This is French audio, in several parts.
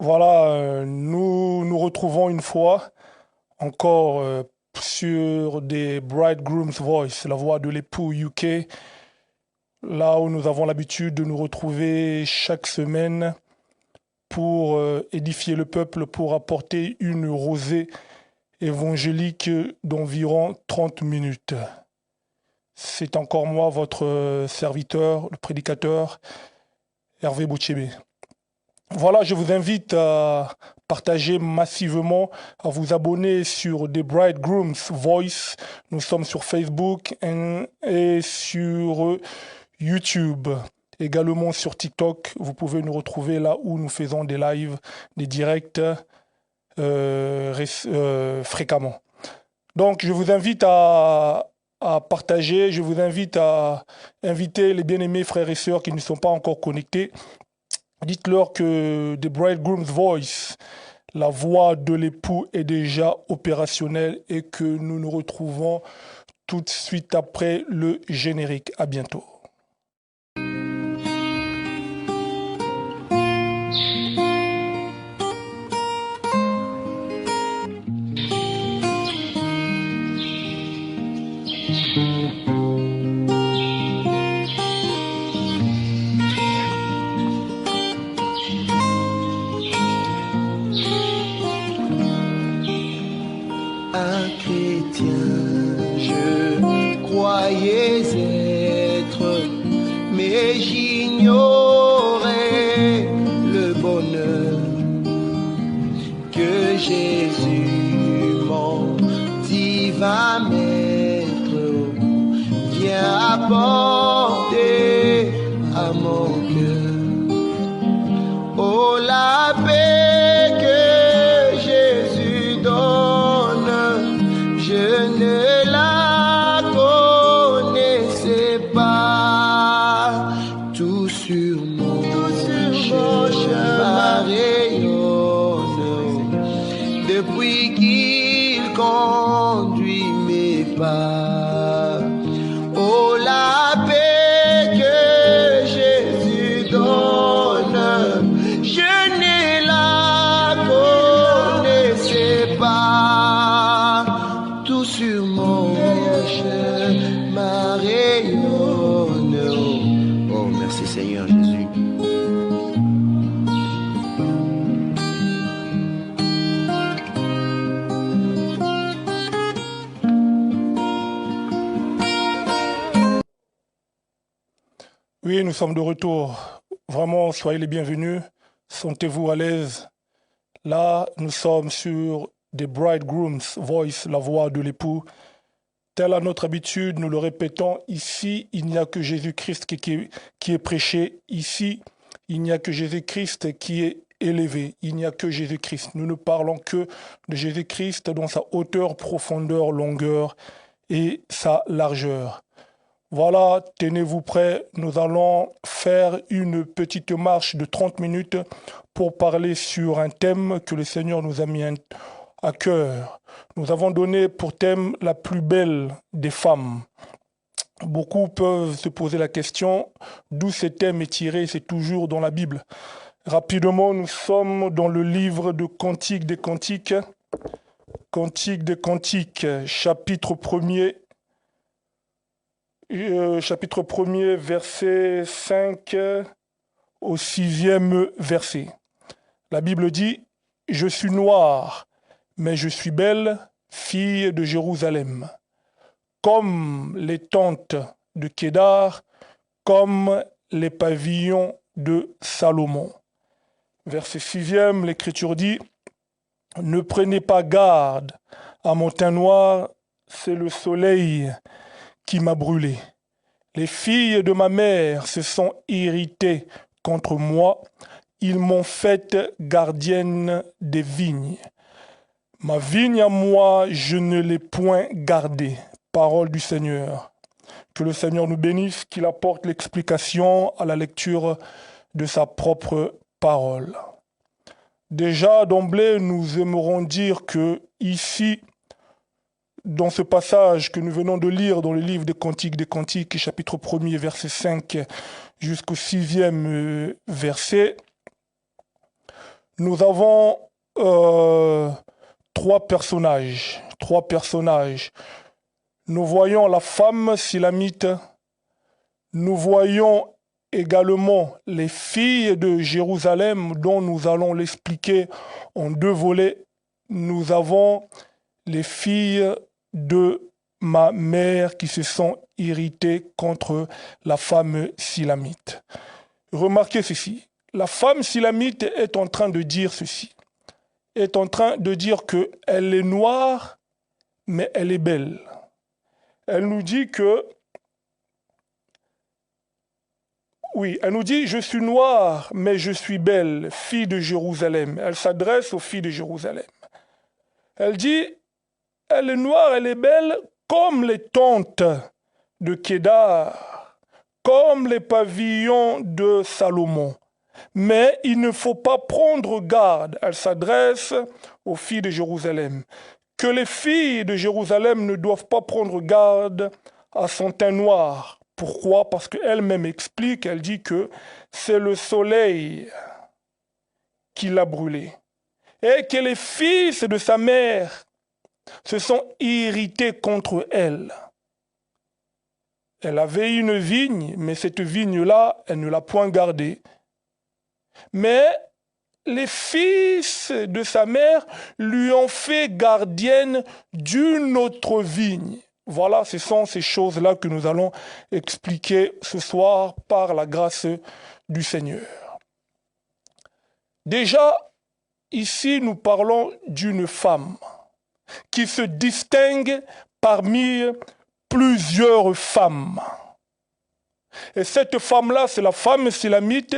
Voilà, nous nous retrouvons une fois encore sur des Bridegroom's Voice, la voix de l'époux UK, là où nous avons l'habitude de nous retrouver chaque semaine pour édifier le peuple, pour apporter une rosée évangélique d'environ 30 minutes. C'est encore moi, votre serviteur, le prédicateur, Hervé Boutchébé. Voilà, je vous invite à partager massivement, à vous abonner sur The Bridegroom's Voice. Nous sommes sur Facebook et sur YouTube. Également sur TikTok, vous pouvez nous retrouver là où nous faisons des lives, des directs fréquemment. Donc, je vous invite à partager, je vous invite à inviter les bien-aimés frères et sœurs qui ne sont pas encore connectés. Dites-leur que The Bridegroom's Voice, la voix de l'époux, est déjà opérationnelle et que nous nous retrouvons tout de suite après le générique. À bientôt. Un chrétien, je croyais être, mais j'ignorais le bonheur que Jésus, mon divin maître, vient apporter à mon cœur. Oh, la paix que Jésus donne, je ne la connaissais pas. Tout sur mon chemin rayonne depuis qu'il conduit mes pas. Oh, la paix que Jésus donne, je ne la connaissais pas. Tout sur mon chemin rayonne. Oh, merci Seigneur Jésus. Oui, nous sommes de retour. Vraiment, soyez les bienvenus. Sentez-vous à l'aise. Là, nous sommes sur The Bridegroom's Voice, la voix de l'époux. Telle à notre habitude, nous le répétons, ici, il n'y a que Jésus-Christ qui est prêché. Ici, il n'y a que Jésus-Christ qui est élevé. Il n'y a que Jésus-Christ. Nous ne parlons que de Jésus-Christ dans sa hauteur, profondeur, longueur et sa largeur. Voilà, tenez-vous prêts. Nous allons faire une petite marche de 30 minutes pour parler sur un thème que le Seigneur nous a mis à cœur. Nous avons donné pour thème la plus belle des femmes. Beaucoup peuvent se poser la question d'où ce thème est tiré, c'est toujours dans la Bible. Rapidement, nous sommes dans le livre de Cantiques des Cantiques, Cantiques des Cantiques, chapitre 1er, verset 5 au 6e verset. La Bible dit « Je suis noire, mais je suis belle, fille de Jérusalem, comme les tentes de Kédar, comme les pavillons de Salomon. » Verset 6e, l'Écriture dit « Ne prenez pas garde à mon teint noir, c'est le soleil qui m'a brûlé. Les filles de ma mère se sont irritées contre moi. Ils m'ont faite gardienne des vignes. Ma vigne à moi, je ne l'ai point gardée. » Parole du Seigneur. Que le Seigneur nous bénisse, qu'il apporte l'explication à la lecture de sa propre parole. Déjà, d'emblée, nous aimerons dire que ici, dans ce passage que nous venons de lire dans le livre des Cantiques, chapitre 1er, verset 5 jusqu'au 6e verset, nous avons trois personnages. Nous voyons la femme Silamite, nous voyons également les filles de Jérusalem, dont nous allons l'expliquer en deux volets. Nous avons les filles de ma mère qui se sont irritées contre la femme Silamite. Remarquez ceci, la femme Silamite est en train de dire ceci, est en train de dire qu'elle est noire, mais elle est belle. Elle nous dit que, oui, elle nous dit, je suis noire, mais je suis belle, fille de Jérusalem. Elle s'adresse aux filles de Jérusalem. Elle dit, elle est noire, elle est belle, comme les tentes de Kédar, comme les pavillons de Salomon. Mais il ne faut pas prendre garde. Elle s'adresse aux filles de Jérusalem. Que les filles de Jérusalem ne doivent pas prendre garde à son teint noir. Pourquoi? Parce qu'elle-même explique, elle dit que c'est le soleil qui l'a brûlé. Et que les fils de sa mère se sont irrités contre elle. Elle avait une vigne, mais cette vigne-là, elle ne l'a point gardée. Mais les fils de sa mère lui ont fait gardienne d'une autre vigne. Voilà, ce sont ces choses-là que nous allons expliquer ce soir par la grâce du Seigneur. Déjà, ici, nous parlons d'une femme qui se distingue parmi plusieurs femmes. Et cette femme-là, c'est la femme Silamite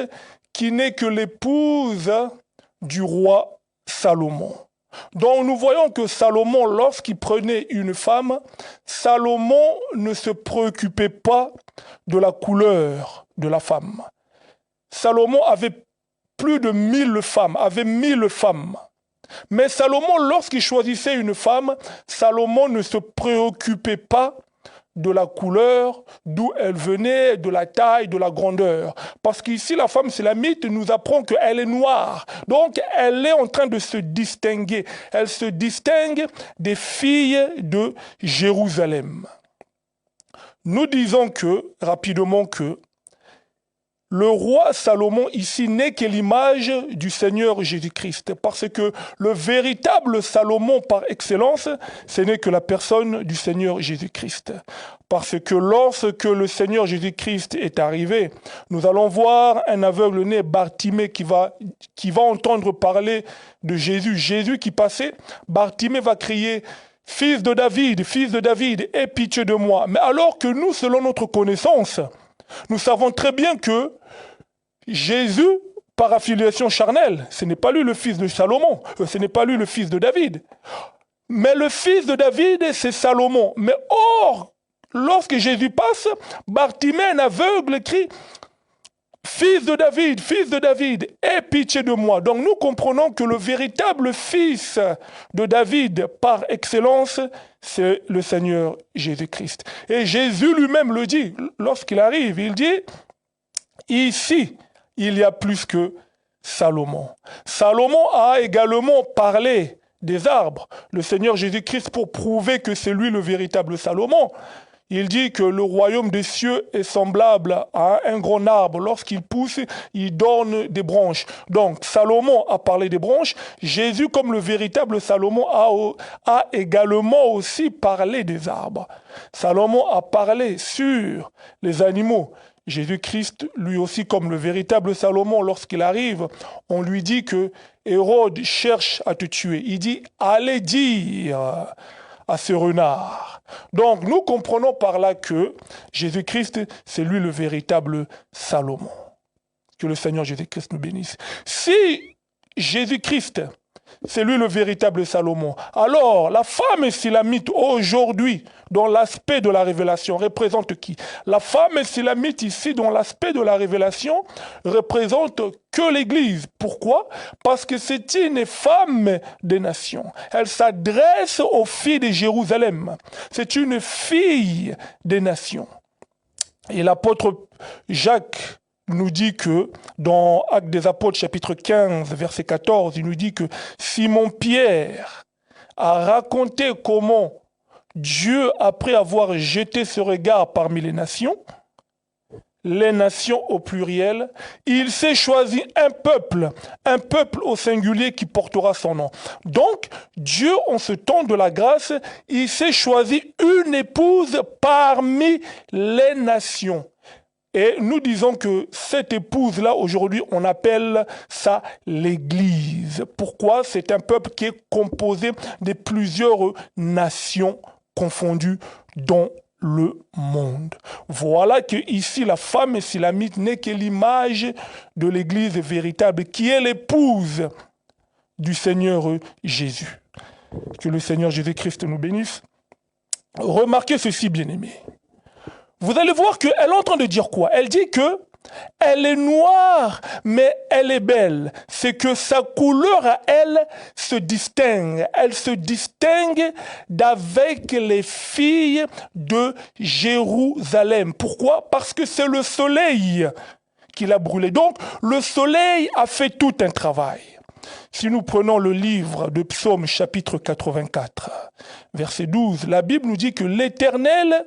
qui n'est que l'épouse du roi Salomon. Donc nous voyons que Salomon, lorsqu'il prenait une femme, Salomon ne se préoccupait pas de la couleur de la femme. Salomon avait plus de 1000 femmes, avait 1000 femmes. Mais Salomon, lorsqu'il choisissait une femme, Salomon ne se préoccupait pas de la couleur, d'où elle venait, de la taille, de la grandeur. Parce qu'ici, la femme Silamite nous apprend qu'elle est noire. Donc, elle est en train de se distinguer. Elle se distingue des filles de Jérusalem. Nous disons rapidement que le roi Salomon ici n'est que l'image du Seigneur Jésus-Christ, parce que le véritable Salomon par excellence, ce n'est que la personne du Seigneur Jésus-Christ. Parce que lorsque le Seigneur Jésus-Christ est arrivé, nous allons voir un aveugle-né, Bartimée, qui va entendre parler de Jésus. Jésus qui passait, Bartimée va crier « Fils de David, aie pitié de moi ». Mais alors que nous, selon notre connaissance, nous savons très bien que Jésus, par affiliation charnelle, ce n'est pas lui le fils de Salomon, ce n'est pas lui le fils de David. Mais le fils de David, c'est Salomon. Mais or, lorsque Jésus passe, Bartimée, un aveugle, crie « Fils de David, aie pitié de moi ». Donc nous comprenons que le véritable fils de David, par excellence, c'est le Seigneur Jésus-Christ. Et Jésus lui-même le dit, lorsqu'il arrive, il dit « Ici, il y a plus que Salomon ». Salomon a également parlé des arbres. Le Seigneur Jésus-Christ, pour prouver que c'est lui le véritable Salomon, il dit que le royaume des cieux est semblable à un grand arbre. Lorsqu'il pousse, il donne des branches. Donc, Salomon a parlé des branches. Jésus, comme le véritable Salomon, a également aussi parlé des arbres. Salomon a parlé sur les animaux. Jésus-Christ, lui aussi, comme le véritable Salomon, lorsqu'il arrive, on lui dit que Hérode cherche à te tuer. Il dit, allez dire à ce renard. Donc, nous comprenons par là que Jésus-Christ, c'est lui le véritable Salomon. Que le Seigneur Jésus-Christ nous bénisse. Si Jésus-Christ, c'est lui le véritable Salomon, alors la femme Silamite aujourd'hui, dans l'aspect de la révélation, représente qui? La femme Silamite ici, dans l'aspect de la révélation, représente que l'Église. Pourquoi? Parce que c'est une femme des nations. Elle s'adresse aux filles de Jérusalem. C'est une fille des nations. Et l'apôtre Jacques nous dit que, dans Actes des Apôtres, chapitre 15, verset 14, il nous dit que Simon-Pierre a raconté comment Dieu, après avoir jeté ce regard parmi les nations au pluriel, il s'est choisi un peuple au singulier qui portera son nom. Donc, Dieu, en ce temps de la grâce, il s'est choisi une épouse parmi les nations. Et nous disons que cette épouse-là, aujourd'hui, on appelle ça l'Église. Pourquoi? C'est un peuple qui est composé de plusieurs nations confondues dans le monde. Voilà que ici la femme silamite n'est que l'image de l'Église véritable, qui est l'épouse du Seigneur Jésus. Que le Seigneur Jésus-Christ nous bénisse. Remarquez ceci, bien-aimés. Vous allez voir qu'elle est en train de dire quoi? Elle dit que elle est noire, mais elle est belle. C'est que sa couleur à elle se distingue. Elle se distingue d'avec les filles de Jérusalem. Pourquoi? Parce que c'est le soleil qui l'a brûlée. Donc, le soleil a fait tout un travail. Si nous prenons le livre de Psaume chapitre 84, verset 12, la Bible nous dit que l'Éternel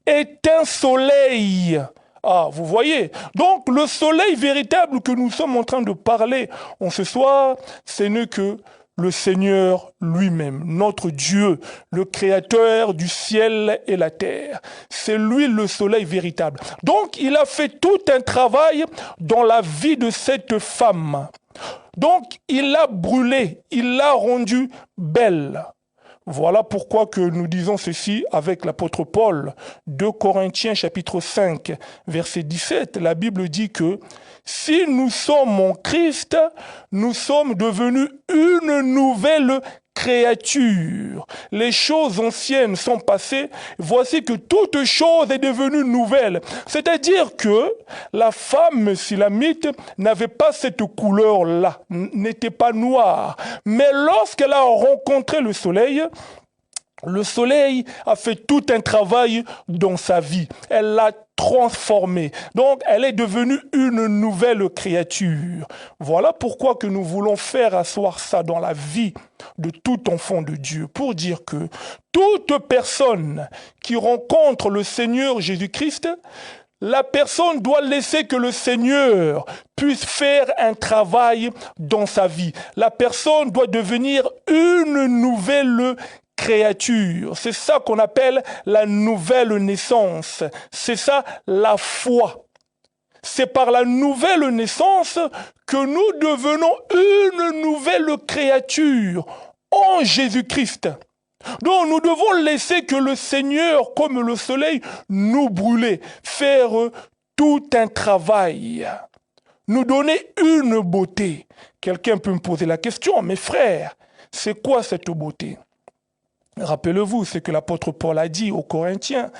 est un soleil. Ah, vous voyez. Donc, le soleil véritable que nous sommes en train de parler en ce soir, ce n'est que le Seigneur lui-même, notre Dieu, le créateur du ciel et la terre. C'est lui le soleil véritable. Donc, il a fait tout un travail dans la vie de cette femme. Donc, il l'a brûlée, il l'a rendue belle. Voilà pourquoi que nous disons ceci avec l'apôtre Paul, 2 Corinthiens chapitre 5, verset 17. La Bible dit que si nous sommes en Christ, nous sommes devenus une nouvelle créature. Les choses anciennes sont passées, voici que toute chose est devenue nouvelle. C'est-à-dire que la femme silamite n'avait pas cette couleur-là, n'était pas noire. Mais lorsqu'elle a rencontré le soleil a fait tout un travail dans sa vie. Elle l'a transformée. Donc, elle est devenue une nouvelle créature. Voilà pourquoi que nous voulons faire asseoir ça dans la vie de tout enfant de Dieu, pour dire que toute personne qui rencontre le Seigneur Jésus-Christ, la personne doit laisser que le Seigneur puisse faire un travail dans sa vie. La personne doit devenir une nouvelle créature. C'est ça qu'on appelle la nouvelle naissance. C'est ça la foi. C'est par la nouvelle naissance que nous devenons une nouvelle créature en Jésus-Christ. Donc nous devons laisser que le Seigneur, comme le soleil, nous brûler, faire tout un travail, nous donner une beauté. Quelqu'un peut me poser la question, mes frères, c'est quoi cette beauté? Rappelez-vous ce que l'apôtre Paul a dit aux Corinthiens.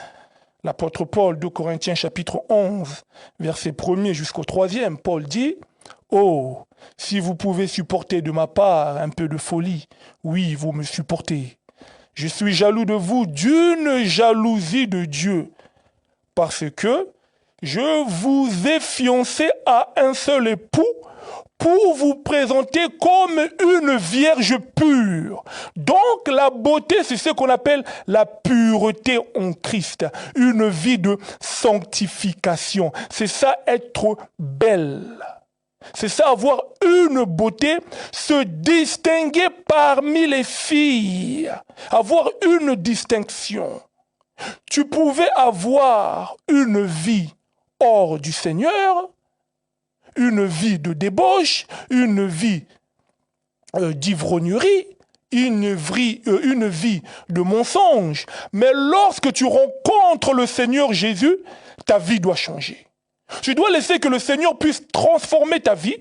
L'apôtre Paul, 2 Corinthiens chapitre 11, verset 1er jusqu'au 3e, Paul dit « Oh, si vous pouvez supporter de ma part un peu de folie, oui, vous me supportez. Je suis jaloux de vous d'une jalousie de Dieu, parce que je vous ai fiancé à un seul époux, pour vous présenter comme une vierge pure. Donc la beauté, c'est ce qu'on appelle la pureté en Christ, une vie de sanctification. C'est ça être belle. C'est ça avoir une beauté, se distinguer parmi les filles, avoir une distinction. Tu pouvais avoir une vie hors du Seigneur, une vie de débauche, une vie d'ivrognerie, une vie de mensonge. Mais lorsque tu rencontres le Seigneur Jésus, ta vie doit changer. Tu dois laisser que le Seigneur puisse transformer ta vie,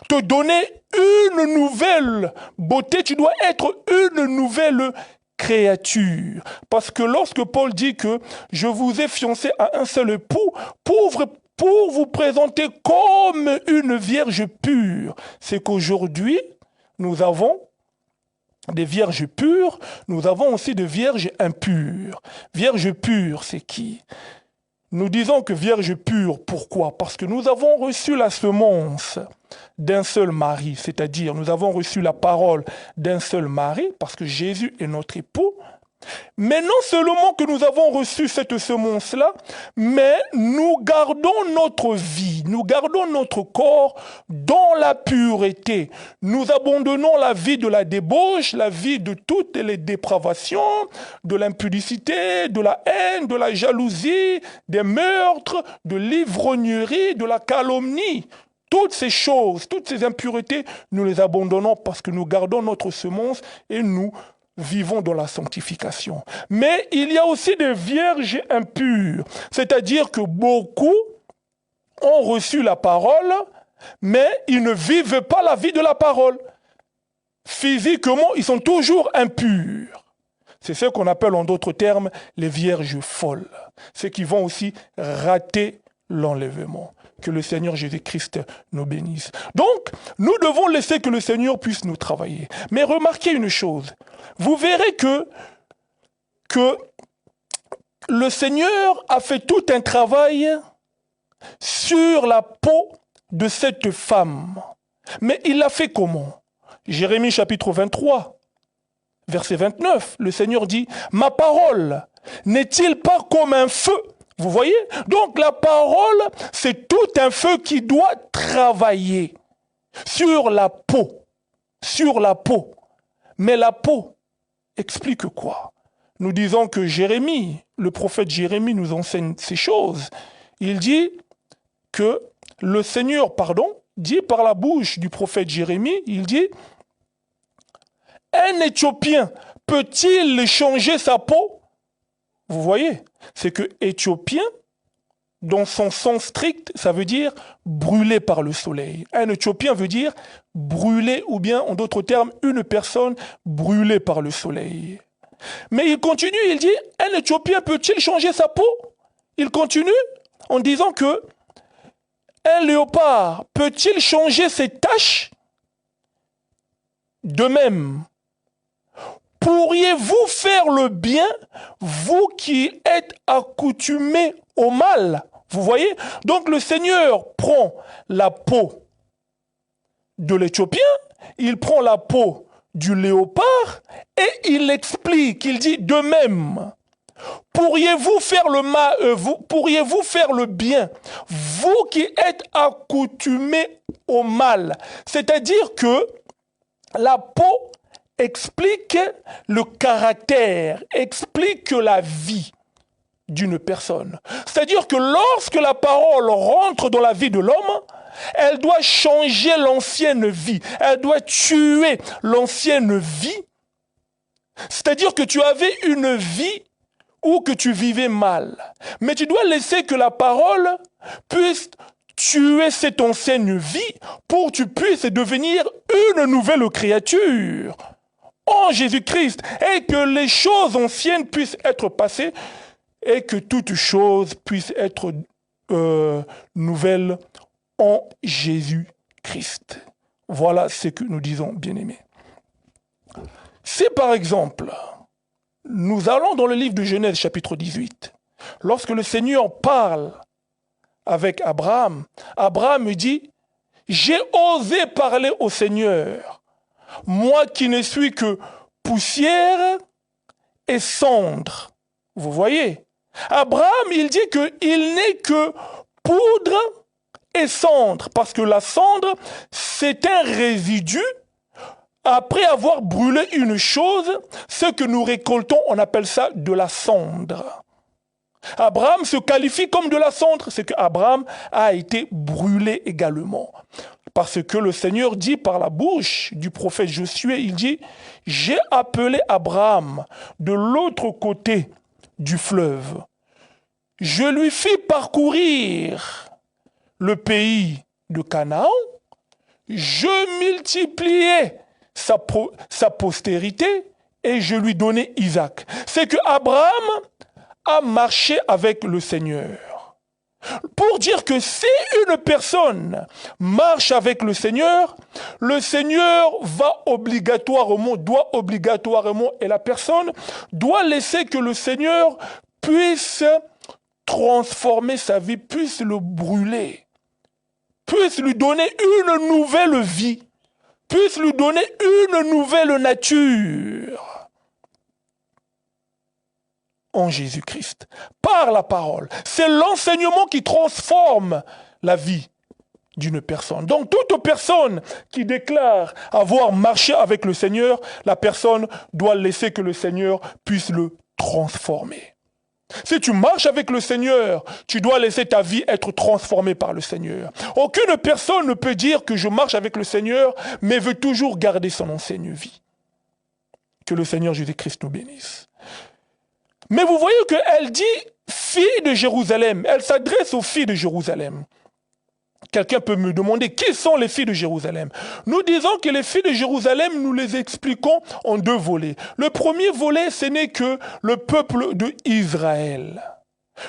te donner une nouvelle beauté. Tu dois être une nouvelle créature. Parce que lorsque Paul dit que je vous ai fiancé à un seul époux, pour vous présenter comme une vierge pure, c'est qu'aujourd'hui, nous avons des vierges pures, nous avons aussi des vierges impures. Vierge pure, c'est qui? Nous disons que vierge pure, pourquoi? Parce que nous avons reçu la semence d'un seul mari, c'est-à-dire nous avons reçu la parole d'un seul mari, parce que Jésus est notre époux. Mais non seulement que nous avons reçu cette semence-là, mais nous gardons notre vie, nous gardons notre corps dans la pureté. Nous abandonnons la vie de la débauche, la vie de toutes les dépravations, de l'impudicité, de la haine, de la jalousie, des meurtres, de l'ivrognerie, de la calomnie. Toutes ces choses, toutes ces impuretés, nous les abandonnons parce que nous gardons notre semence et nous vivons dans la sanctification. Mais il y a aussi des vierges impures, c'est-à-dire que beaucoup ont reçu la parole, mais ils ne vivent pas la vie de la parole. Physiquement, ils sont toujours impurs. C'est ce qu'on appelle en d'autres termes les vierges folles, ceux qui vont aussi rater l'enlèvement. Que le Seigneur Jésus-Christ nous bénisse. Donc, nous devons laisser que le Seigneur puisse nous travailler. Mais remarquez une chose, vous verrez que le Seigneur a fait tout un travail sur la peau de cette femme. Mais il l'a fait comment? Jérémie chapitre 23, verset 29, le Seigneur dit « Ma parole n'est-il pas comme un feu ?» Vous voyez? Donc la parole, c'est tout un feu qui doit travailler sur la peau. Sur la peau. Mais la peau explique quoi? Nous disons que Jérémie, le prophète Jérémie nous enseigne ces choses. Il dit que le Seigneur, dit par la bouche du prophète Jérémie, il dit « Un Éthiopien peut-il changer sa peau ?» Vous voyez, c'est que Éthiopien, dans son sens strict, ça veut dire brûlé par le soleil. Un Éthiopien veut dire brûlé, ou bien en d'autres termes, une personne brûlée par le soleil. Mais il continue, il dit, un Éthiopien peut-il changer sa peau? Il continue en disant que un léopard peut-il changer ses taches? De même, pourriez-vous faire le bien, vous qui êtes accoutumés au mal? Vous voyez? Donc le Seigneur prend la peau de l'Éthiopien, il prend la peau du léopard et il explique, il dit de même, pourriez-vous faire pourriez-vous faire le bien, vous qui êtes accoutumés au mal? C'est-à-dire que la peau explique le caractère, explique la vie d'une personne. C'est-à-dire que lorsque la parole rentre dans la vie de l'homme, elle doit changer l'ancienne vie, elle doit tuer l'ancienne vie. C'est-à-dire que tu avais une vie où que tu vivais mal. Mais tu dois laisser que la parole puisse tuer cette ancienne vie pour que tu puisses devenir une nouvelle créature en Jésus-Christ, et que les choses anciennes puissent être passées et que toute chose puisse être nouvelle en Jésus-Christ. Voilà ce que nous disons, bien-aimés. Si par exemple, nous allons dans le livre de Genèse chapitre 18, lorsque le Seigneur parle avec Abraham, Abraham dit « J'ai osé parler au Seigneur, moi qui ne suis que poussière et cendre. » Vous voyez? Abraham, il dit qu'il n'est que poudre et cendre, parce que la cendre, c'est un résidu. Après avoir brûlé une chose, ce que nous récoltons, on appelle ça de la cendre. Abraham se qualifie comme de la cendre, c'est qu'Abraham a été brûlé également. Parce que le Seigneur dit par la bouche du prophète Josué, il dit « J'ai appelé Abraham de l'autre côté du fleuve. Je lui fis parcourir le pays de Canaan. Je multipliai sa postérité et je lui donnai Isaac. » C'est que Abraham a marché avec le Seigneur. Pour dire que si une personne marche avec le Seigneur doit obligatoirement, et la personne doit laisser que le Seigneur puisse transformer sa vie, puisse le brûler, puisse lui donner une nouvelle vie, puisse lui donner une nouvelle nature en Jésus-Christ, par la parole. C'est l'enseignement qui transforme la vie d'une personne. Donc toute personne qui déclare avoir marché avec le Seigneur, la personne doit laisser que le Seigneur puisse le transformer. Si tu marches avec le Seigneur, tu dois laisser ta vie être transformée par le Seigneur. Aucune personne ne peut dire que je marche avec le Seigneur, mais veut toujours garder son ancienne vie. Que le Seigneur Jésus-Christ nous bénisse. Mais vous voyez qu'elle dit « fille de Jérusalem ». Elle s'adresse aux filles de Jérusalem. Quelqu'un peut me demander qui sont les filles de Jérusalem. Nous disons que les filles de Jérusalem, nous les expliquons en deux volets. Le premier volet, ce n'est que le peuple d'Israël.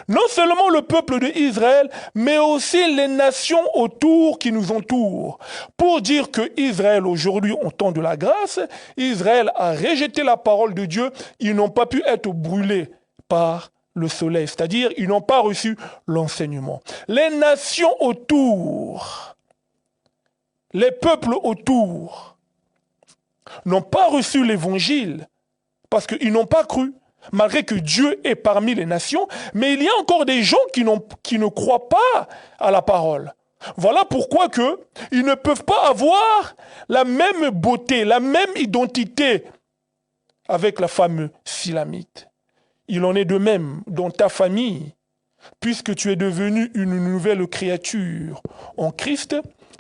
Non seulement le peuple d'Israël, mais aussi les nations autour qui nous entourent. Pour dire que Israël aujourd'hui, en temps de la grâce, Israël a rejeté la parole de Dieu, ils n'ont pas pu être brûlés par le soleil, c'est-à-dire ils n'ont pas reçu l'enseignement. Les nations autour, les peuples autour n'ont pas reçu l'évangile parce qu'ils n'ont pas cru, malgré que Dieu est parmi les nations, mais il y a encore des gens qui ne croient pas à la parole. Voilà pourquoi ils ne peuvent pas avoir la même beauté, la même identité avec la femme Silamite. Il en est de même dans ta famille, puisque tu es devenu une nouvelle créature. En Christ,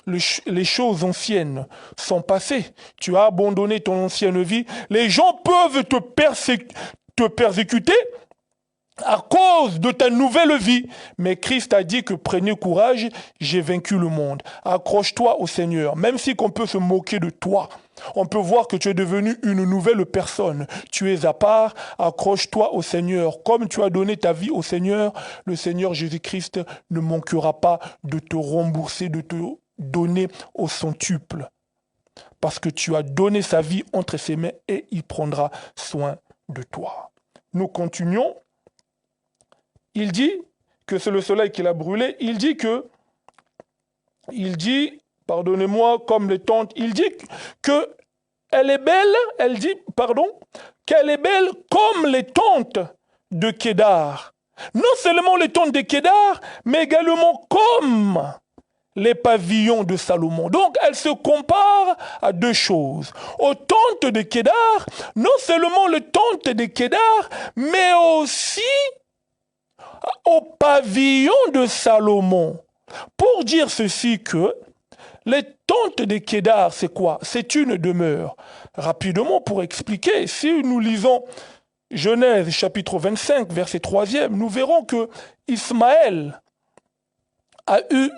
les choses anciennes sont passées. Tu as abandonné ton ancienne vie. Les gens peuvent te persécuter à cause de ta nouvelle vie. Mais Christ a dit que prenez courage, j'ai vaincu le monde. Accroche-toi au Seigneur, même si qu'on peut se moquer de toi. On peut voir que tu es devenu une nouvelle personne. Tu es à part, accroche-toi au Seigneur. Comme tu as donné ta vie au Seigneur, le Seigneur Jésus-Christ ne manquera pas de te rembourser, de te donner au centuple. Parce que tu as donné sa vie entre ses mains et il prendra soin de toi. Nous continuons. Il dit que c'est le soleil qui l'a brûlé. Il dit, pardonnez-moi, comme les tentes, il dit qu'elle est belle, qu'elle est belle comme les tentes de Kédar. Non seulement les tentes de Kédar, mais également comme les pavillons de Salomon. Donc, elle se compare à deux choses. Aux tentes de Kédar, non seulement les tentes de Kédar, mais aussi au pavillon de Salomon. Pour dire ceci que les tentes de Kédar, c'est quoi? C'est une demeure. Rapidement, pour expliquer, si nous lisons Genèse chapitre 25, verset 3e, nous verrons que Ismaël a eu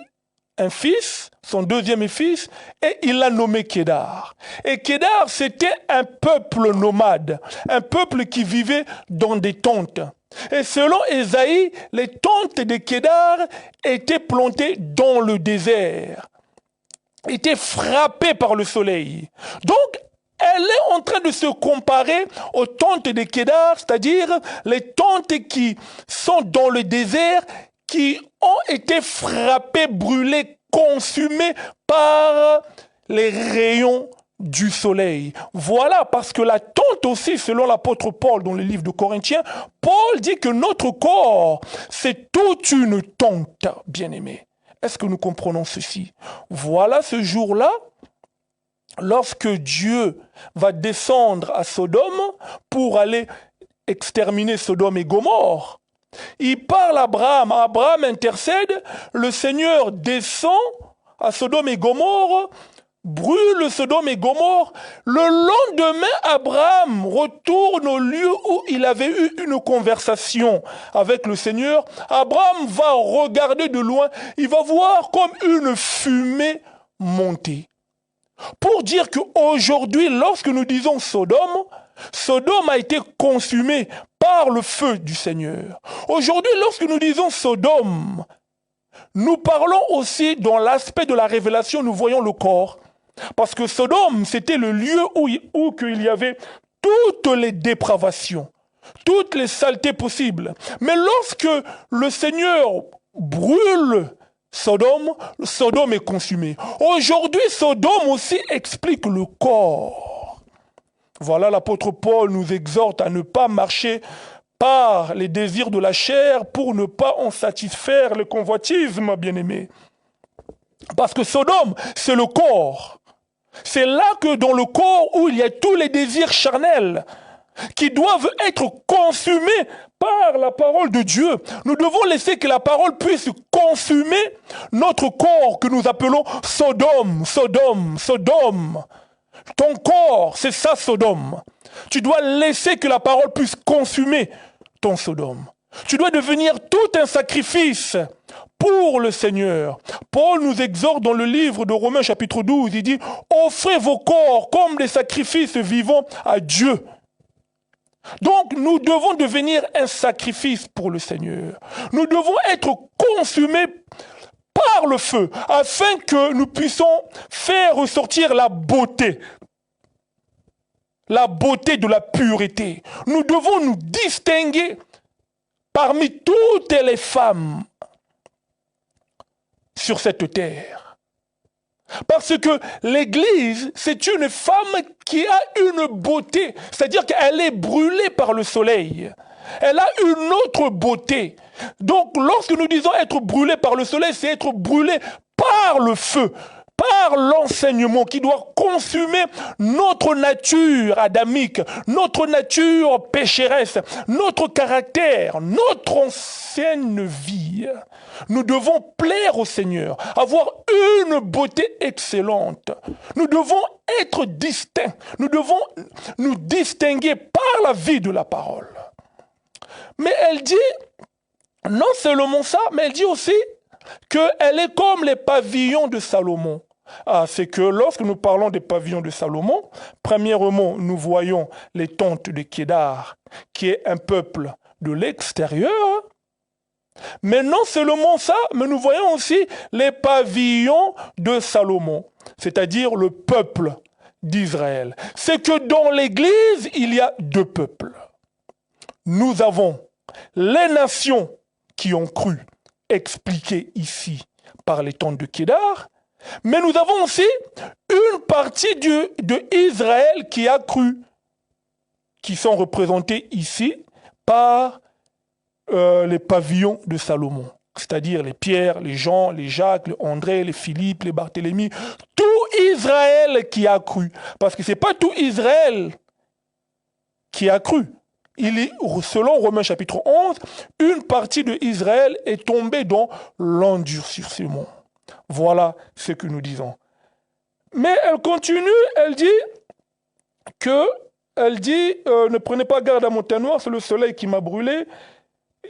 un fils, son deuxième fils, et il l'a nommé Kédar. Et Kédar, c'était un peuple nomade, un peuple qui vivait dans des tentes. Et selon Ésaïe, les tentes de Kédar étaient plantées dans le désert, étaient frappées par le soleil. Donc, elle est en train de se comparer aux tentes de Kédar, c'est-à-dire les tentes qui sont dans le désert, qui ont été frappées, brûlées, consumées par les rayons du soleil. Voilà, parce que la tente aussi, selon l'apôtre Paul dans le livre de Corinthiens, Paul dit que notre corps, c'est toute une tente, bien-aimés. Est-ce que nous comprenons ceci? Voilà ce jour-là, lorsque Dieu va descendre à Sodome pour aller exterminer Sodome et Gomorrhe. Il parle à Abraham, Abraham intercède, le Seigneur descend à Sodome et Gomorre, brûle Sodome et Gomorre. Le lendemain, Abraham retourne au lieu où il avait eu une conversation avec le Seigneur. Abraham va regarder de loin, il va voir comme une fumée monter. Pour dire qu'aujourd'hui, lorsque nous disons Sodome, Sodome a été consumé par le feu du Seigneur. Aujourd'hui, lorsque nous disons Sodome, nous parlons aussi dans l'aspect de la révélation, nous voyons le corps. Parce que Sodome, c'était le lieu où il y avait toutes les dépravations. toutes les saletés possibles. Mais lorsque le Seigneur brûle Sodome, Sodome est consumé. Aujourd'hui, Sodome aussi explique le corps. Voilà, l'apôtre Paul nous exhorte à ne pas marcher par les désirs de la chair pour ne pas en satisfaire le convoitisme, bien-aimé. Parce que Sodome, c'est le corps. C'est là que dans le corps où il y a tous les désirs charnels qui doivent être consumés par la parole de Dieu. Nous devons laisser que la parole puisse consumer notre corps que nous appelons Sodome, Sodome, Sodome. Ton corps, c'est ça Sodome. Tu dois laisser que la parole puisse consumer ton Sodome. Tu dois devenir tout un sacrifice pour le Seigneur. Paul nous exhorte dans le livre de Romains chapitre 12, il dit « Offrez vos corps comme des sacrifices vivants à Dieu ». Donc, nous devons devenir un sacrifice pour le Seigneur. Nous devons être consumés par le feu, afin que nous puissions faire ressortir la beauté de la pureté. Nous devons nous distinguer parmi toutes les femmes sur cette terre. Parce que l'Église, c'est une femme qui a une beauté, c'est-à-dire qu'elle est brûlée par le soleil. Elle a une autre beauté. Donc, lorsque nous disons être brûlé par le soleil, c'est être brûlé par le feu, par l'enseignement qui doit consumer notre nature adamique, notre nature pécheresse, notre caractère, notre ancienne vie. Nous devons plaire au Seigneur, avoir une beauté excellente. Nous devons être distincts. Nous devons nous distinguer par la vie de la parole. Mais elle dit, non seulement ça, mais elle dit aussi qu'elle est comme les pavillons de Salomon. Ah, c'est que lorsque nous parlons des pavillons de Salomon, premièrement, nous voyons les tentes de Kédar, qui est un peuple de l'extérieur. Mais non seulement ça, mais nous voyons aussi les pavillons de Salomon, c'est-à-dire le peuple d'Israël. C'est que dans l'Église, il y a deux peuples. Nous avons les nations qui ont cru, expliquées ici par les tentes de Kédar, mais nous avons aussi une partie de Israël qui a cru, qui sont représentés ici par les pavillons de Salomon, c'est-à-dire les Pierre, les Jean, les Jacques, les André, les Philippe, les Barthélemy, tout Israël qui a cru. Parce que ce n'est pas tout Israël qui a cru. Il est, selon Romains chapitre 11, une partie de Israël est tombée dans l'endurcissement. Voilà ce que nous disons. Mais elle continue, elle dit ne prenez pas garde à mon teint noir, c'est le soleil qui m'a brûlé.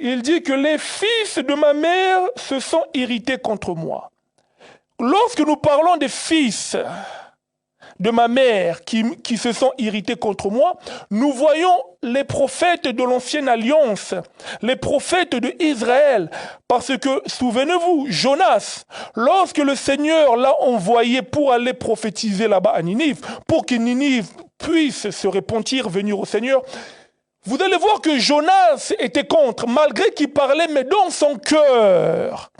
Il dit que les fils de ma mère se sont irrités contre moi. Lorsque nous parlons des fils de ma mère qui se sont irrités contre moi, nous voyons les prophètes de l'ancienne alliance, les prophètes d'Israël. Parce que, souvenez-vous, Jonas, lorsque le Seigneur l'a envoyé pour aller prophétiser là-bas à Ninive, pour que Ninive puisse se repentir, venir au Seigneur, vous allez voir que Jonas était contre, malgré qu'il parlait, mais dans son cœur,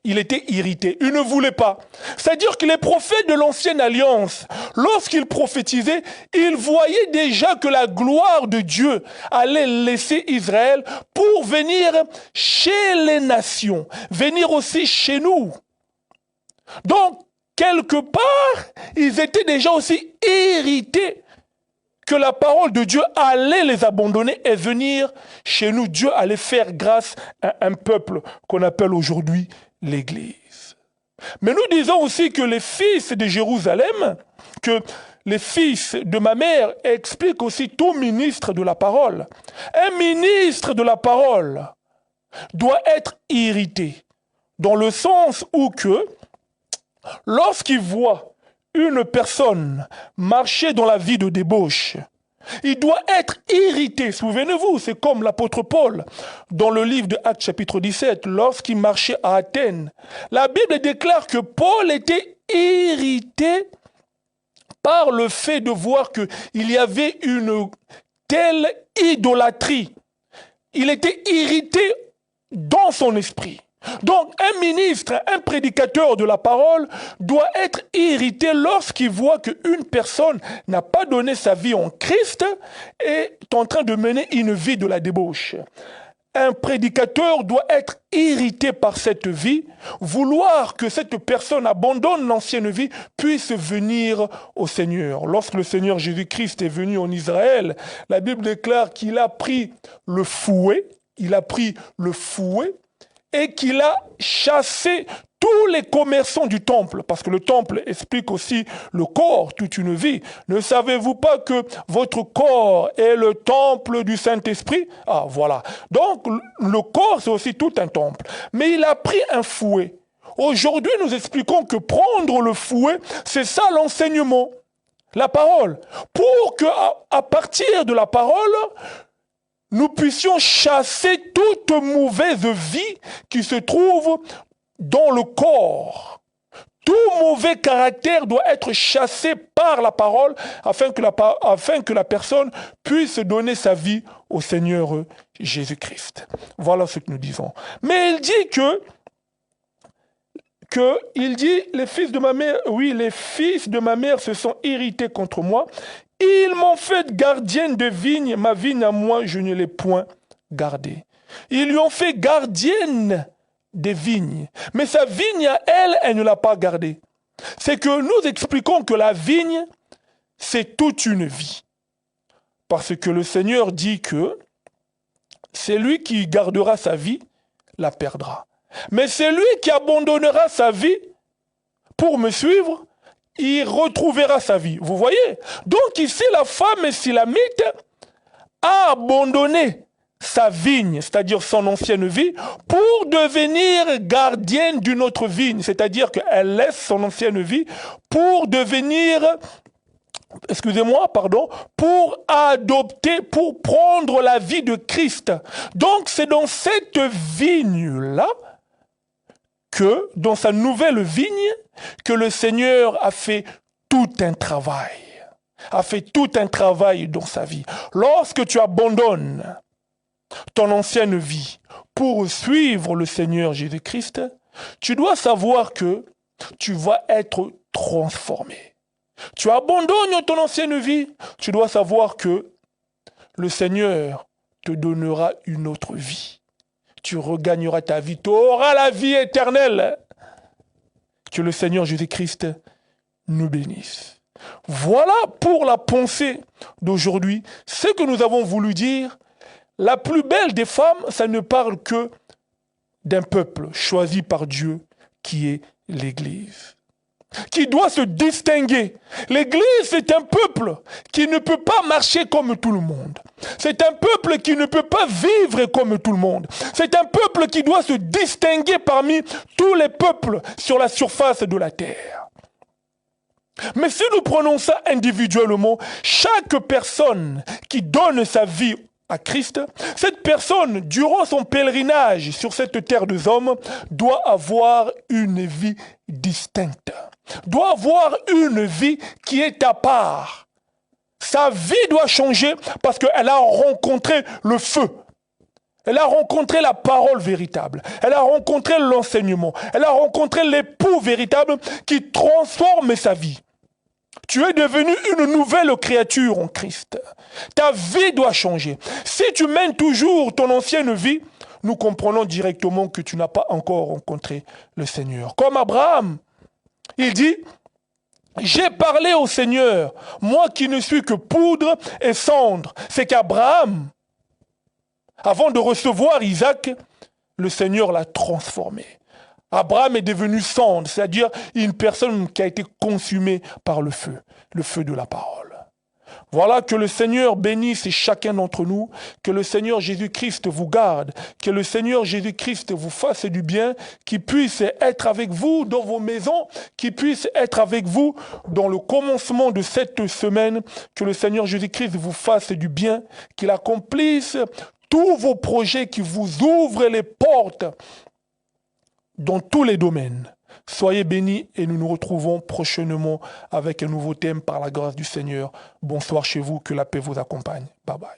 il était irrité, il ne voulait pas. C'est-à-dire que les prophètes de l'ancienne alliance, lorsqu'ils prophétisaient, ils voyaient déjà que la gloire de Dieu allait laisser Israël pour venir chez les nations, venir aussi chez nous. Donc, quelque part, ils étaient déjà aussi irrités que la parole de Dieu allait les abandonner et venir chez nous. Dieu allait faire grâce à un peuple qu'on appelle aujourd'hui l'Église. Mais nous disons aussi que les fils de Jérusalem, que les fils de ma mère expliquent aussi tout ministre de la parole. Un ministre de la parole doit être irrité, dans le sens où que, lorsqu'il voit une personne marcher dans la vie de débauche, il doit être irrité. Souvenez-vous, c'est comme l'apôtre Paul, dans le livre de Actes chapitre 17, lorsqu'il marchait à Athènes. La Bible déclare que Paul était irrité par le fait de voir qu'il y avait une telle idolâtrie. Il était irrité dans son esprit. Donc, un ministre, un prédicateur de la parole doit être irrité lorsqu'il voit qu'une personne n'a pas donné sa vie en Christ et est en train de mener une vie de la débauche. Un prédicateur doit être irrité par cette vie, vouloir que cette personne abandonne l'ancienne vie, puisse venir au Seigneur. Lorsque le Seigneur Jésus-Christ est venu en Israël, la Bible déclare qu'il a pris le fouet, et qu'il a chassé tous les commerçants du temple, parce que le temple explique aussi le corps, toute une vie. Ne savez-vous pas que votre corps est le temple du Saint-Esprit? Ah, voilà. Donc, le corps, c'est aussi tout un temple. Mais il a pris un fouet. Aujourd'hui, nous expliquons que prendre le fouet, c'est ça l'enseignement, la parole. Pour que, à partir de la parole, nous puissions chasser toute mauvaise vie qui se trouve dans le corps. Tout mauvais caractère doit être chassé par la parole afin que la personne puisse donner sa vie au Seigneur Jésus-Christ. Voilà ce que nous disons. Mais il dit les fils de ma mère se sont irrités contre moi. Ils m'ont fait gardienne de vigne, ma vigne à moi, je ne l'ai point gardée. Ils lui ont fait gardienne des vignes, mais sa vigne à elle, elle ne l'a pas gardée. C'est que nous expliquons que la vigne, c'est toute une vie. Parce que le Seigneur dit que c'est lui qui gardera sa vie, la perdra. Mais c'est lui qui abandonnera sa vie pour me suivre, il retrouvera sa vie. Vous voyez? Donc ici, la femme silamite a abandonné sa vigne, c'est-à-dire son ancienne vie, pour devenir gardienne d'une autre vigne. C'est-à-dire qu'elle laisse son ancienne vie pour devenir, pour adopter, pour prendre la vie de Christ. Donc c'est dans cette vigne-là, dans sa nouvelle vigne, que le Seigneur a fait tout un travail. Dans sa vie. Lorsque tu abandonnes ton ancienne vie pour suivre le Seigneur Jésus-Christ, tu dois savoir que tu vas être transformé. Tu abandonnes ton ancienne vie, tu dois savoir que le Seigneur te donnera une autre vie. Tu regagneras ta vie, tu auras la vie éternelle. Que le Seigneur Jésus-Christ nous bénisse. Voilà pour la pensée d'aujourd'hui. Ce que nous avons voulu dire, la plus belle des femmes, ça ne parle que d'un peuple choisi par Dieu qui est l'Église, qui doit se distinguer. L'Église, c'est un peuple qui ne peut pas marcher comme tout le monde. C'est un peuple qui ne peut pas vivre comme tout le monde. C'est un peuple qui doit se distinguer parmi tous les peuples sur la surface de la terre. Mais si nous prenons ça individuellement, chaque personne qui donne sa vie à Christ, cette personne, durant son pèlerinage sur cette terre des hommes, doit avoir une vie distincte, doit avoir une vie qui est à part. Sa vie doit changer parce qu'elle a rencontré le feu. Elle a rencontré la parole véritable. Elle a rencontré l'enseignement. Elle a rencontré l'époux véritable qui transforme sa vie. Tu es devenu une nouvelle créature en Christ. Ta vie doit changer. Si tu mènes toujours ton ancienne vie, nous comprenons directement que tu n'as pas encore rencontré le Seigneur. Comme Abraham, il dit, j'ai parlé au Seigneur, moi qui ne suis que poudre et cendre. C'est qu'Abraham, avant de recevoir Isaac, le Seigneur l'a transformé. Abraham est devenu cendre, c'est-à-dire une personne qui a été consumée par le feu de la parole. Voilà, que le Seigneur bénisse chacun d'entre nous, que le Seigneur Jésus-Christ vous garde, que le Seigneur Jésus-Christ vous fasse du bien, qu'il puisse être avec vous dans vos maisons, qu'il puisse être avec vous dans le commencement de cette semaine, que le Seigneur Jésus-Christ vous fasse du bien, qu'il accomplisse tous vos projets, qu'il vous ouvre les portes dans tous les domaines. Soyez bénis et nous nous retrouvons prochainement avec un nouveau thème par la grâce du Seigneur. Bonsoir chez vous, que la paix vous accompagne. Bye bye.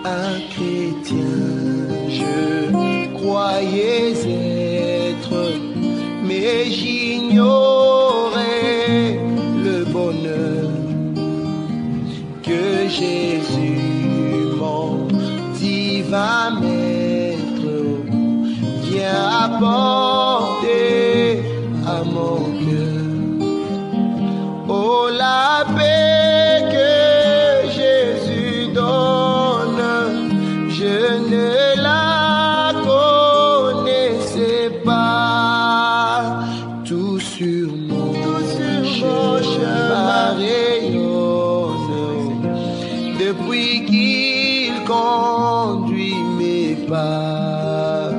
Un chrétien, je croyais être, mais j'ignorais le bonheur que Jésus, mon divin maître, vient apporter à mon cœur. Oh, la paix que Jésus donne, je ne la connaissais pas. Tout sur mon chemin rayonne depuis qu'il conduit mes pas.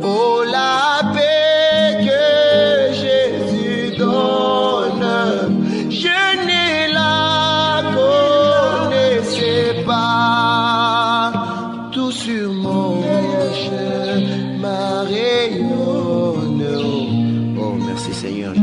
Oh, la paix que Jésus donne, je ne la connaissais pas. Tout sur mon chemin rayonne. Oh, merci Seigneur.